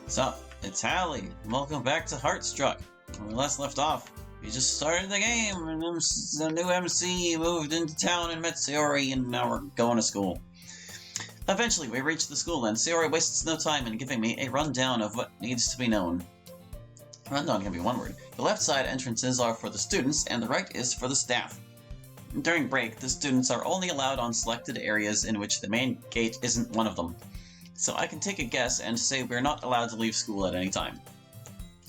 So, it's Hallie. Welcome back to Heartstruck. When we last left off, we just started the game, and the new MC moved into town and met Sayori, and now we're going to school. Eventually, we reached the school, and Sayori wastes no time in giving me a rundown of what needs to be known. Rundown can be one word. The left side entrances are for the students, and the right is for the staff. During break, the students are only allowed on selected areas in which the main gate isn't one of them. So I can take a guess and say we're not allowed to leave school at any time.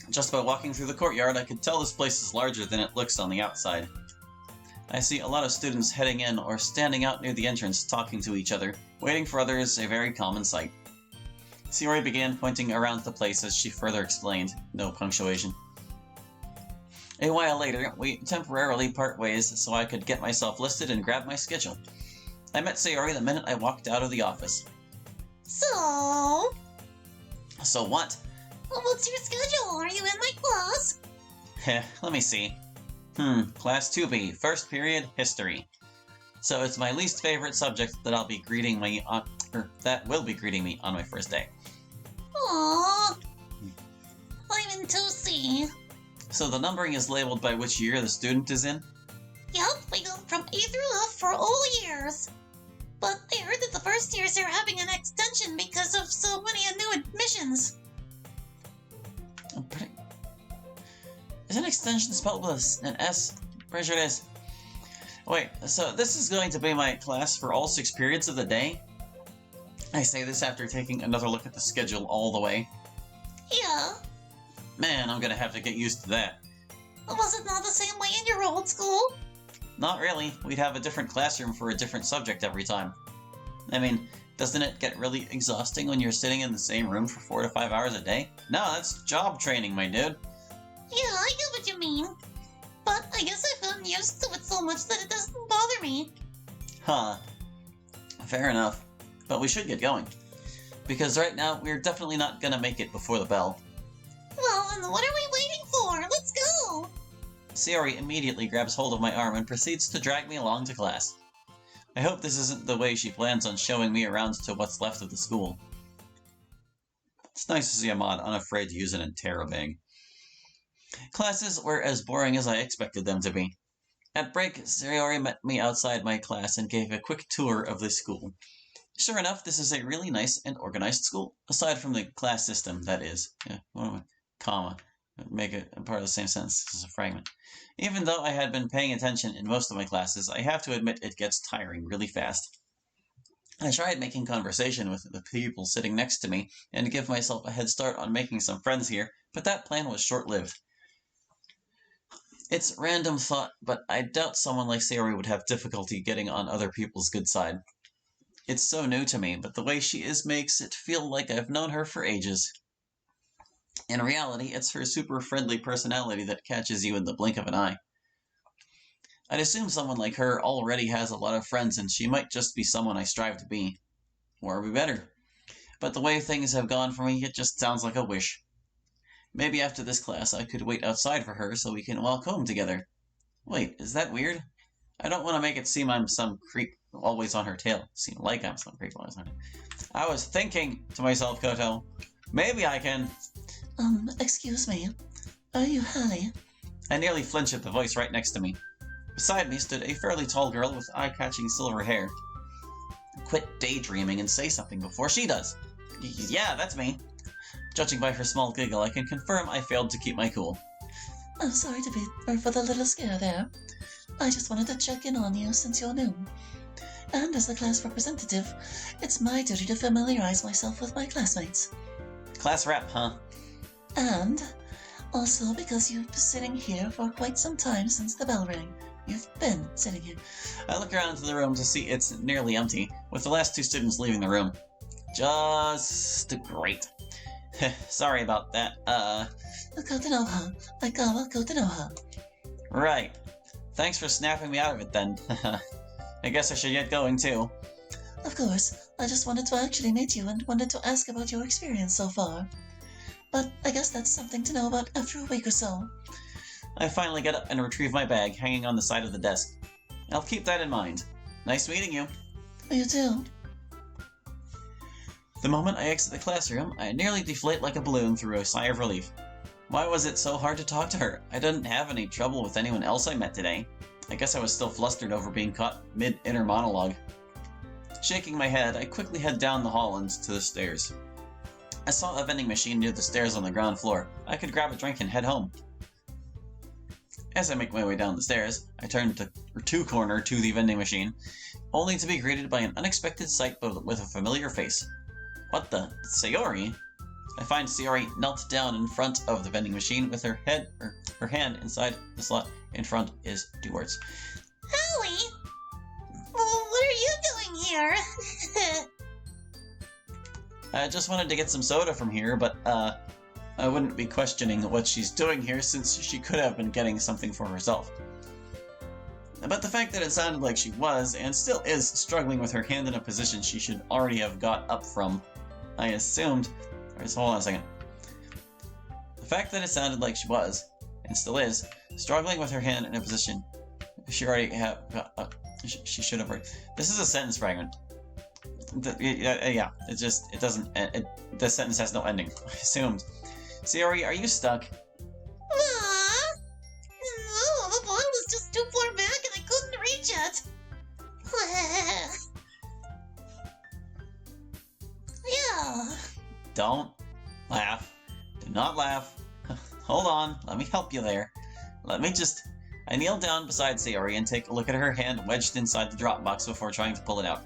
Just by walking through the courtyard, I can tell this place is larger than it looks on the outside. I see a lot of students heading in or standing out near the entrance talking to each other. Waiting for others, a very common sight. Sayori began pointing around the place as she further explained. No punctuation. A while later, we temporarily part ways so I could get myself listed and grab my schedule. I met Sayori the minute I walked out of the office. So what? What's your schedule? Are you in my class? Heh, let me see. Class 2B, first period, history. So it's my least favorite subject that will be greeting me on my first day. Aww. I'm in 2C. So the numbering is labeled by which year the student is in? Yep, we go from A through F for all years. But I heard that the first years are having an extension because of so many new admissions. Is an extension spelled with an S? Pretty sure it is. Wait, so this is going to be my class for all 6 periods of the day? I say this after taking another look at the schedule all the way. Yeah. Man, I'm gonna have to get used to that. Was it not the same way in your old school? Not really. We'd have a different classroom for a different subject every time. I mean, doesn't it get really exhausting when you're sitting in the same room for 4 to 5 hours a day? No, that's job training, my dude. Yeah, I get what you mean. But I guess I've gotten used to it so much that it doesn't bother me. Huh. Fair enough. But we should get going. Because right now, we're definitely not gonna make it before the bell. Well, then what are we waiting for? Let's go! Sayori immediately grabs hold of my arm and proceeds to drag me along to class. I hope this isn't the way she plans on showing me around to what's left of the school. It's nice to see a mod unafraid to use an interrobang. Classes were as boring as I expected them to be. At break, Sayori met me outside my class and gave a quick tour of the school. Sure enough, this is a really nice and organized school, aside from the class system, that is. Comma. Make it a part of the same sentence. This is a fragment. Even though I had been paying attention in most of my classes, I have to admit it gets tiring really fast. I tried making conversation with the people sitting next to me and give myself a head start on making some friends here, but that plan was short-lived. It's random thought, but I doubt someone like Sayori would have difficulty getting on other people's good side. It's so new to me, but the way she is makes it feel like I've known her for ages. In reality, it's her super friendly personality that catches you in the blink of an eye. I'd assume someone like her already has a lot of friends and she might just be someone I strive to be. Or be better. But the way things have gone for me, it just sounds like a wish. Maybe after this class I could wait outside for her so we can walk home together. Wait, is that weird? I don't want to make it seem I'm some creep always on her tail. Seem like I'm some creep always on her tail. I was thinking to myself, Koto, maybe I can... Excuse me. Are you Hallie? I nearly flinched at the voice right next to me. Beside me stood a fairly tall girl with eye-catching silver hair. Quit daydreaming and say something before she does. Yeah, that's me. Judging by her small giggle, I can confirm I failed to keep my cool. I'm sorry for the little scare there. I just wanted to check in on you since you're new. And as the class representative, it's my duty to familiarize myself with my classmates. Class rep, huh? And also because you've been sitting here for quite some time since the bell rang. You've been sitting here. I look around the room to see it's nearly empty, with the last 2 students leaving the room. Just great. Sorry about that, Kotonoha. Kotonoha. Right. Thanks for snapping me out of it then. I guess I should get going too. Of course. I just wanted to actually meet you and wanted to ask about your experience so far. But I guess that's something to know about after a week or so. I finally get up and retrieve my bag hanging on the side of the desk. I'll keep that in mind. Nice meeting you. You too. The moment I exit the classroom, I nearly deflate like a balloon through a sigh of relief. Why was it so hard to talk to her? I didn't have any trouble with anyone else I met today. I guess I was still flustered over being caught mid-inner monologue. Shaking my head, I quickly head down the hall and to the stairs. I saw a vending machine near the stairs on the ground floor. I could grab a drink and head home. As I make my way down the stairs, I turn to corner to the vending machine, only to be greeted by an unexpected sight with a familiar face. What the? Sayori? I find Sayori knelt down in front of the vending machine with her hand inside the slot. In front is two words. Hallie! Well, what are you doing here? I just wanted to get some soda from here, but I wouldn't be questioning what she's doing here since she could have been getting something for herself. But the fact that it sounded like she was, and still is, struggling with her hand in a position she should already have got up from, I assumed... Alright, so hold on a second. The fact that it sounded like she was, and still is, struggling with her hand in a position she already have she should have... This is a sentence fragment. Yeah, it doesn't... the sentence has no ending. I assumed. Sayori, are you stuck? Aww. No, the ball was just too far back and I couldn't reach it. Yeah. Don't laugh. Do not laugh. Hold on, let me help you there. I kneel down beside Sayori and take a look at her hand wedged inside the drop box before trying to pull it out.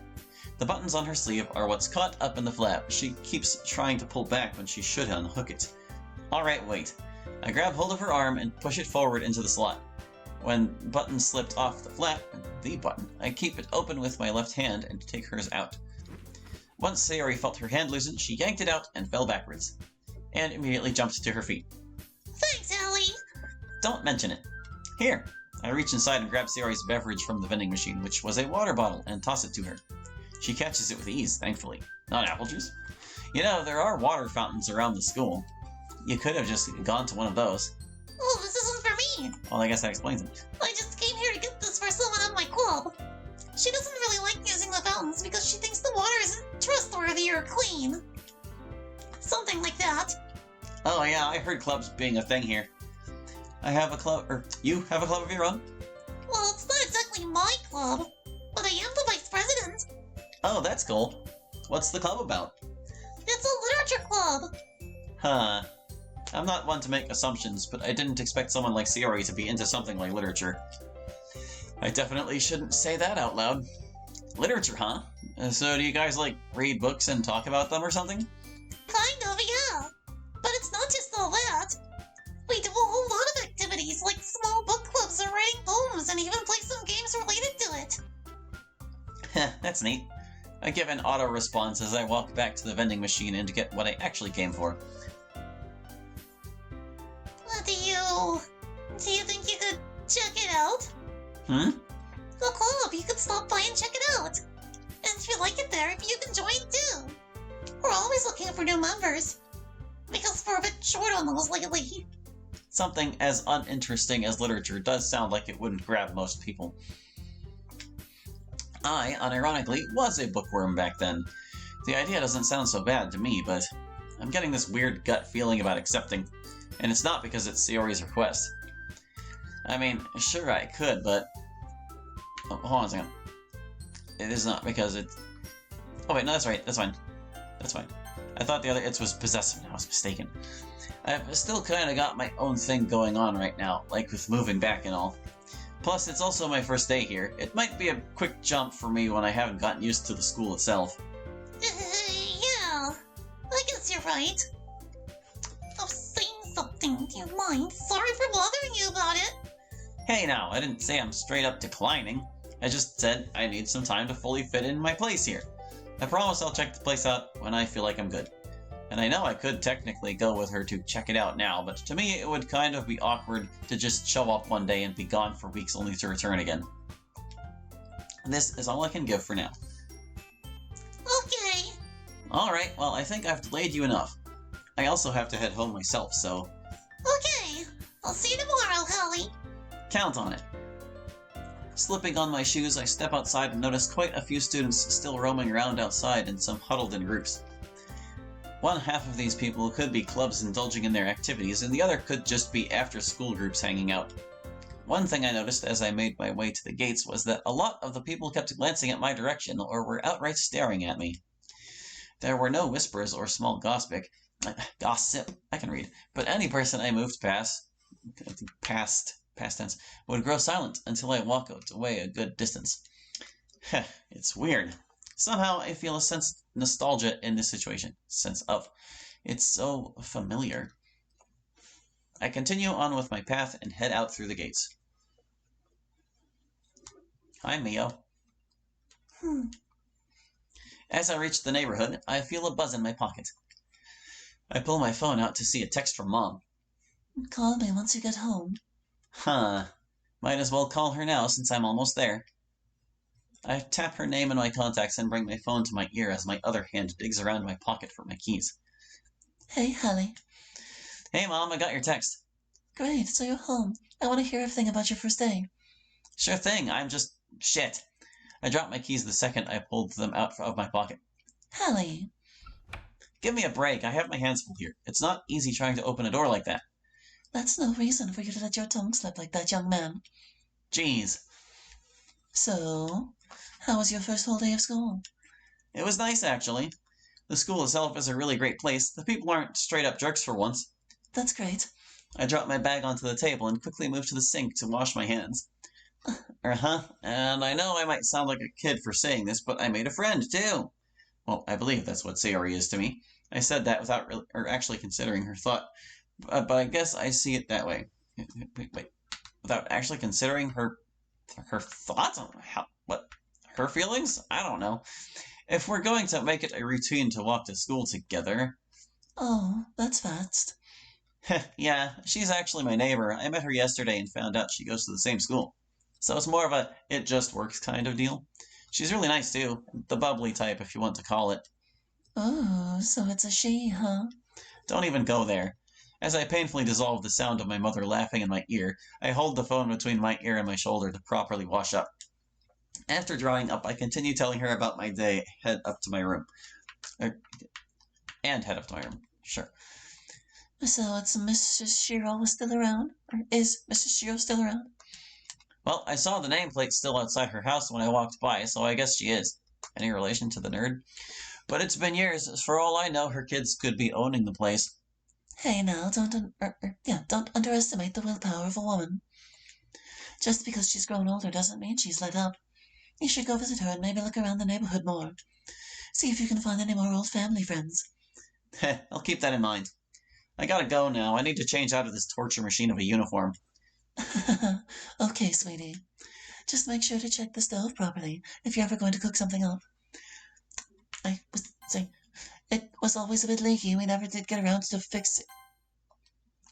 The buttons on her sleeve are what's caught up in the flap. She keeps trying to pull back when she should unhook it. Alright, wait. I grab hold of her arm and push it forward into the slot. When the button slipped off the flap, I keep it open with my left hand and take hers out. Once Sayori felt her hand loosen, she yanked it out and fell backwards, and immediately jumped to her feet. Thanks, Hallie. Don't mention it. Here. I reach inside and grab Sayori's beverage from the vending machine, which was a water bottle, and toss it to her. She catches it with ease, thankfully. Not apple juice. You know, there are water fountains around the school. You could have just gone to one of those. Oh, this isn't for me. Well, I guess that explains it. I just came here to get this for someone on my club. She doesn't really like using the fountains because she thinks the water isn't trustworthy or clean. Something like that. Oh yeah, I heard clubs being a thing here. You have a club of your own? Well, it's not exactly my club, but I am the vice president. Oh, that's cool. What's the club about? It's a literature club. Huh. I'm not one to make assumptions, but I didn't expect someone like Sayori to be into something like literature. I definitely shouldn't say that out loud. Literature, huh? So do you guys, read books and talk about them or something? Kind of, yeah. But it's not just all that. We do a whole lot of activities, like small book clubs or writing poems, and even play some games related to it. Heh, that's neat. I give an auto response as I walk back to the vending machine and get what I actually came for. Do you think you could check it out? The club, you could stop by and check it out. And if you like it there, you can join too. We're always looking for new members. Because we're a bit short on those lately. Something as uninteresting as literature does sound like it wouldn't grab most people. I, unironically, was a bookworm back then. The idea doesn't sound so bad to me, but I'm getting this weird gut feeling about accepting. And it's not because it's Sayori's request. I mean, sure I could, but... Oh, hold on a second. It is not because it's... Oh wait, no, that's right, that's fine. That's fine. I thought the other "it's" was possessive, and I was mistaken. I've still kinda got my own thing going on right now, like with moving back and all. Plus, it's also my first day here. It might be a quick jump for me when I haven't gotten used to the school itself. Yeah, I guess you're right. I was saying something, do you mind? Sorry for bothering you about it. Hey now, I didn't say I'm straight up declining. I just said I need some time to fully fit in my place here. I promise I'll check the place out when I feel like I'm good. And I know I could technically go with her to check it out now, but to me it would kind of be awkward to just show up one day and be gone for weeks only to return again. This is all I can give for now. Okay. Alright, well I think I've delayed you enough. I also have to head home myself, so... Okay, I'll see you tomorrow, Hallie. Count on it. Slipping on my shoes, I step outside and notice quite a few students still roaming around outside and some huddled in groups. One half of these people could be clubs indulging in their activities, and the other could just be after-school groups hanging out. One thing I noticed as I made my way to the gates was that a lot of the people kept glancing at my direction or were outright staring at me. There were no whispers or small gossip, I can read, but any person I moved past tense, would grow silent until I walked away a good distance. It's weird. Somehow I feel a sense of nostalgia in this situation. It's so familiar. I continue on with my path and head out through the gates. Hi, Mio. As I reach the neighborhood, I feel a buzz in my pocket. I pull my phone out to see a text from Mom. Call me once you get home. Huh. Might as well call her now since I'm almost there. I tap her name in my contacts and bring my phone to my ear as my other hand digs around my pocket for my keys. Hey, Hallie. Hey, Mom, I got your text. Great, so you're home. I want to hear everything about your first day. Sure thing, I'm just... shit. I dropped my keys the second I pulled them out of my pocket. Hallie. Give me a break, I have my hands full here. It's not easy trying to open a door like that. That's no reason for you to let your tongue slip like that, young man. Jeez. So, how was your first whole day of school? It was nice, actually. The school itself is a really great place. The people aren't straight-up jerks for once. That's great. I dropped my bag onto the table and quickly moved to the sink to wash my hands. And I know I might sound like a kid for saying this, but I made a friend, too. Well, I believe that's what Sayori is to me. I said that without really, or actually considering her thought, but I guess I see it that way. Wait. Without actually considering her thoughts? What? Her feelings? I don't know. If we're going to make it a routine to walk to school together... Oh, that's fast. Yeah, she's actually my neighbor. I met her yesterday and found out she goes to the same school. So it's more of a it just works kind of deal. She's really nice too. The bubbly type, if you want to call it. Oh, so it's a she, huh? Don't even go there. As I painfully dissolve the sound of my mother laughing in my ear, I hold the phone between my ear and my shoulder to properly wash up. After drying up, I continue telling her about my day, head up to my room. Sure. So it's Mrs. Shiro still around? Or is Mrs. Shiro still around? Well, I saw the nameplate still outside her house when I walked by, so I guess she is. Any relation to the nerd? But it's been years. For all I know, her kids could be owning the place. Hey now, don't underestimate the willpower of a woman. Just because she's grown older doesn't mean she's let up. You should go visit her and maybe look around the neighborhood more. See if you can find any more old family friends. I'll keep that in mind. I gotta go now. I need to change out of this torture machine of a uniform. Okay, sweetie. Just make sure to check the stove properly if you're ever going to cook something up. I was saying, it was always a bit leaky. We never did get around to fix it.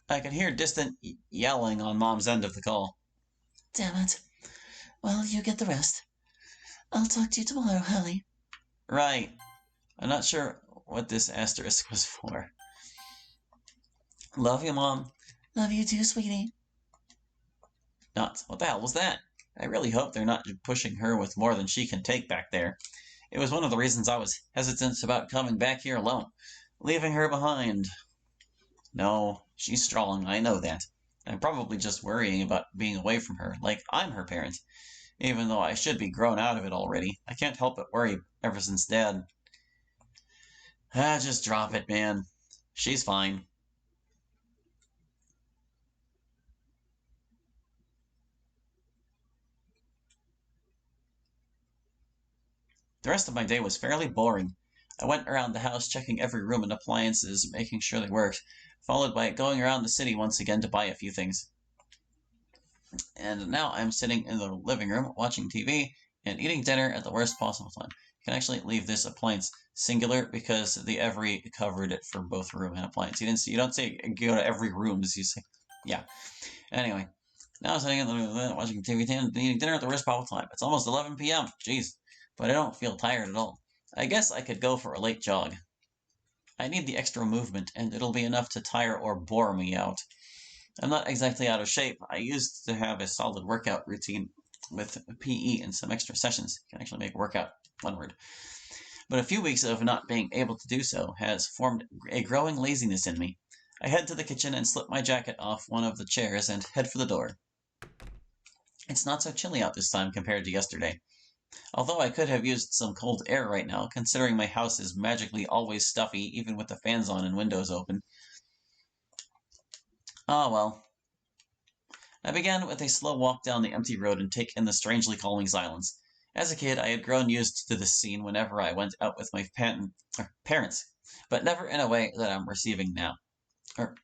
I could hear distant yelling on Mom's end of the call. Damn it. Well, you get the rest. I'll talk to you tomorrow, Hallie. Right. I'm not sure what this asterisk was for. Love you, Mom. Love you too, sweetie. Nuts. What the hell was that? I really hope they're not pushing her with more than she can take back there. It was one of the reasons I was hesitant about coming back here alone. Leaving her behind. No, she's strong, I know that. I'm probably just worrying about being away from her, like I'm her parent. Even though I should be grown out of it already, I can't help but worry ever since Dad. Just drop it, man. She's fine. The rest of my day was fairly boring. I went around the house checking every room and appliances, making sure they worked, followed by going around the city once again to buy a few things. And now I'm sitting in the living room watching TV and eating dinner at the worst possible time. You can actually leave this appliance singular because the every covered it for both room and appliance. You don't say go to every room, you say yeah. Anyway, now I'm sitting in the watching TV and eating dinner at the worst possible time. It's almost 11 p.m. Jeez. But I don't feel tired at all. I guess I could go for a late jog. I need the extra movement, and it'll be enough to tire or bore me out. I'm not exactly out of shape. I used to have a solid workout routine with PE and some extra sessions. You can actually make workout one word. but a few weeks of not being able to do so has formed a growing laziness in me. I head to the kitchen and slip my jacket off one of the chairs and head for the door. It's not so chilly out this time compared to yesterday. Although I could have used some cold air right now, considering my house is magically always stuffy, even with the fans on and windows open. Ah well. I began with a slow walk down the empty road and take in the strangely calming silence. As a kid, I had grown used to this scene whenever I went out with my parents, but never in a way that I'm receiving now. Or,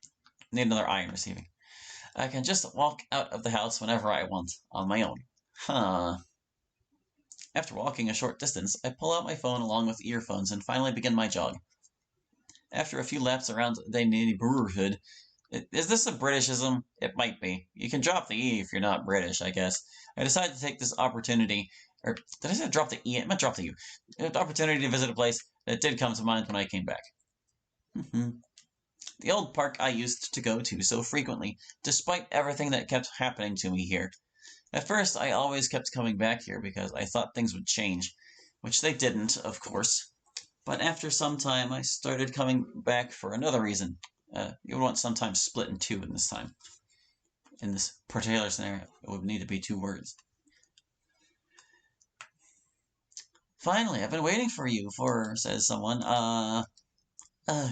need another I in receiving. I can just walk out of the house whenever I want, on my own. Huh. After walking a short distance, I pull out my phone along with earphones and finally begin my jog. After a few laps around the neighborhood, is this a Britishism? It might be. You can drop the E if you're not British, I guess. I decided to take this opportunity, or did I say drop the E? I meant drop the U. An opportunity to visit a place that did come to mind when I came back. The old park I used to go to so frequently, despite everything that kept happening to me here. At first, I always kept coming back here because I thought things would change, which they didn't, of course. But after some time, I started coming back for another reason. You would want sometimes split in two in this time. In this particular scenario, it would need to be 2 words. Finally, I've been waiting for you says someone,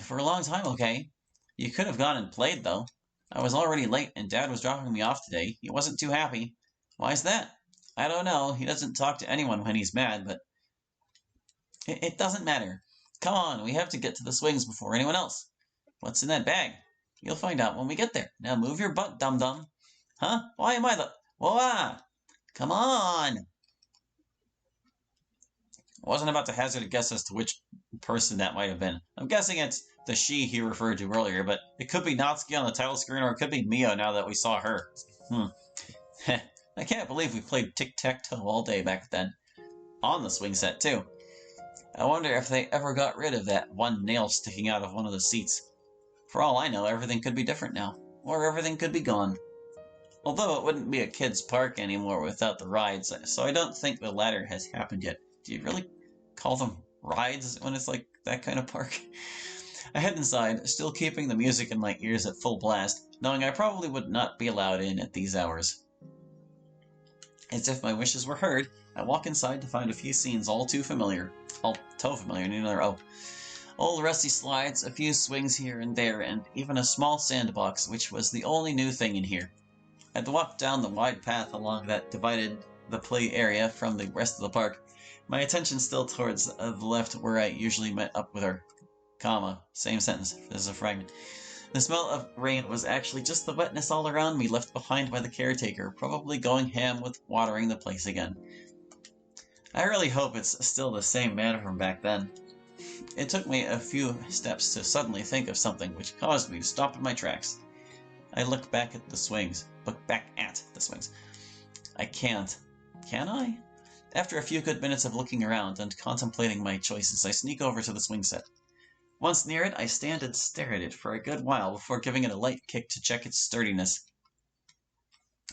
for a long time, okay? You could have gone and played, though. I was already late, and Dad was dropping me off today. He wasn't too happy. Why's that? I don't know. He doesn't talk to anyone when he's mad, but it doesn't matter. Come on, we have to get to the swings before anyone else. What's in that bag? You'll find out when we get there. Now move your butt, dum-dum. Huh? Why am I the... Whoa! Come on! I wasn't about to hazard a guess as to which person that might have been. I'm guessing it's the she he referred to earlier, but it could be Natsuki on the title screen, or it could be Mio now that we saw her. I can't believe we played tic-tac-toe all day back then. On the swing set, too. I wonder if they ever got rid of that one nail sticking out of one of the seats. For all I know, everything could be different now. Or everything could be gone. Although it wouldn't be a kid's park anymore without the rides, so I don't think the latter has happened yet. Do you really call them rides when it's like that kind of park? I head inside, still keeping the music in my ears at full blast, knowing I probably would not be allowed in at these hours. As if my wishes were heard, I walk inside to find a few scenes all too familiar. All toe familiar, need another O. Old rusty slides, a few swings here and there, and even a small sandbox, which was the only new thing in here. I'd walked down the wide path along that divided the play area from the rest of the park, my attention still towards the left where I usually met up with her. Comma, same sentence, there's a fragment. The smell of rain was actually just the wetness all around me left behind by the caretaker, probably going ham with watering the place again. I really hope it's still the same man from back then. It took me a few steps to suddenly think of something which caused me to stop in my tracks. I look back at the swings. I can't. Can I? After a few good minutes of looking around and contemplating my choices, I sneak over to the swing set. Once near it, I stand and stare at it for a good while before giving it a light kick to check its sturdiness.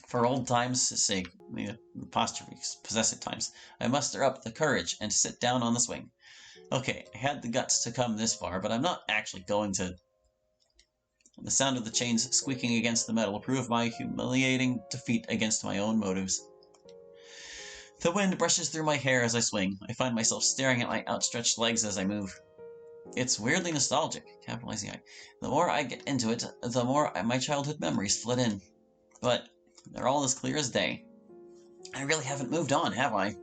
For old times' sake, the apostrophes, possessive times, I muster up the courage and sit down on the swing. Okay, I had the guts to come this far, but I'm not actually going to. The sound of the chains squeaking against the metal prove my humiliating defeat against my own motives. The wind brushes through my hair as I swing. I find myself staring at my outstretched legs as I move. It's weirdly nostalgic, capitalizing I. The more I get into it, the more my childhood memories flood in. But they're all as clear as day. I really haven't moved on, have I?